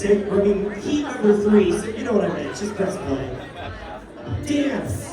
to bringing heat number 3, so you know what I meant, just press play. Dance!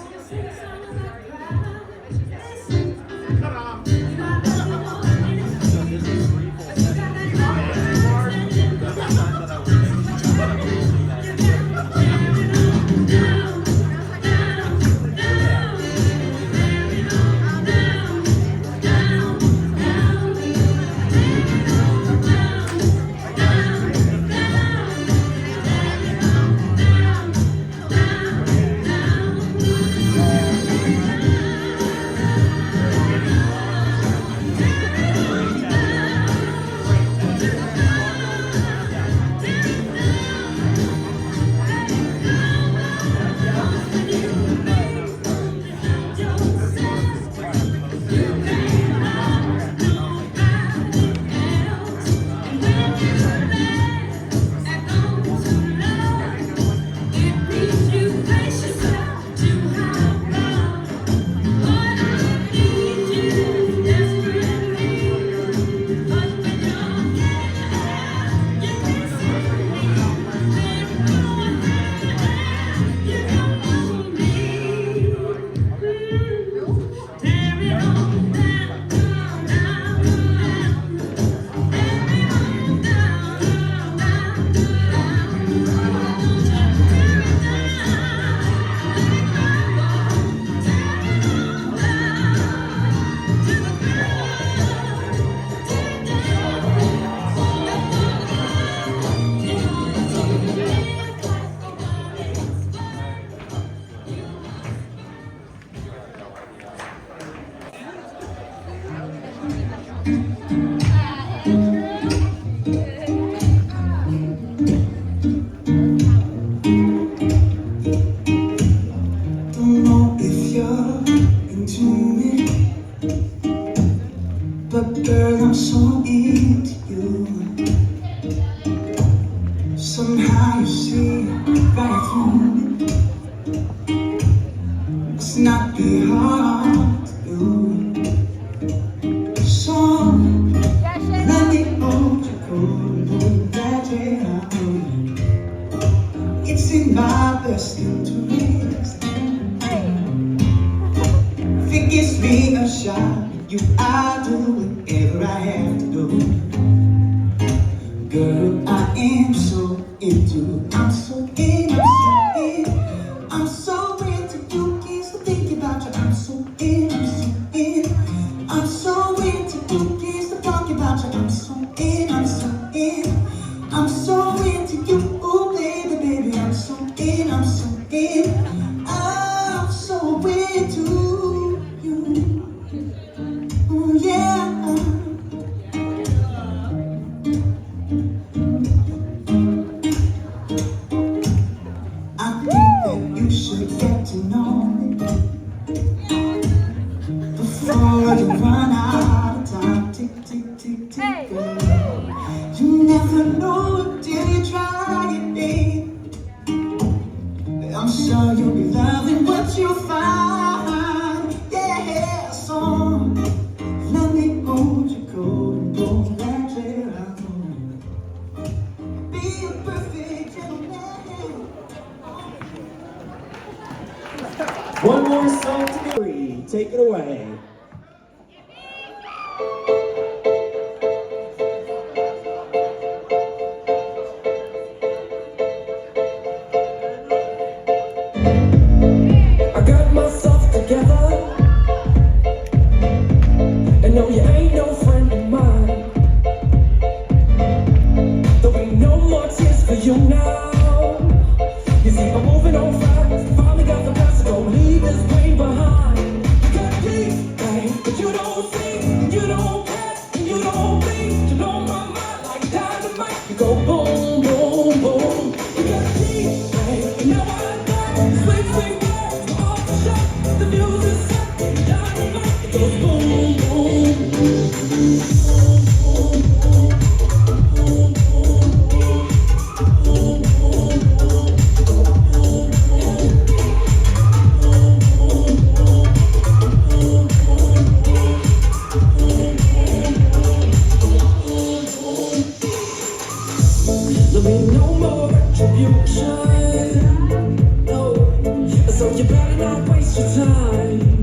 But girl, I'm so into you. Somehow you see right through me. It's not be hard to do. So let me hold you cold, that way I hold you. It's in my best interest. If it gives me a shot, I'll do whatever I have to do. Girl, I am so into, I'm so in, I'm so in. I'm so into you, can't stop thinking about you. I'm so in, I'm so in. I'm so into you, can't stop talking about you. I'm so in, I'm so in. I'm so into you, ooh baby, baby. I'm so in, I'm so in. I'm so into you. Yeah. I think that you should get to know me before you run out of time. Tick, tick, tick, tick, girl. You never know until you try it, babe. I'm sure you'll be loving what you find. Yeah, so let me hold you cold and go back there I go. Be a perfect gentleman. One more song to be. Take it away. I got myself together, and no, you ain't no friend of mine. There'll be no more tears for you now. You see, I'm moving on fast. Finally got the past, so don't leave this pain behind. You got deep, babe, but you don't see, you don't care, you don't bleed. You know my mind like dynamite. You go boom, boom, boom. You got deep, babe, and now I know. Swing, swing, back, off the shot. The music's set, dynamite. It goes boom, boom, boom. ain't no more retribution. No, so you better not waste your time.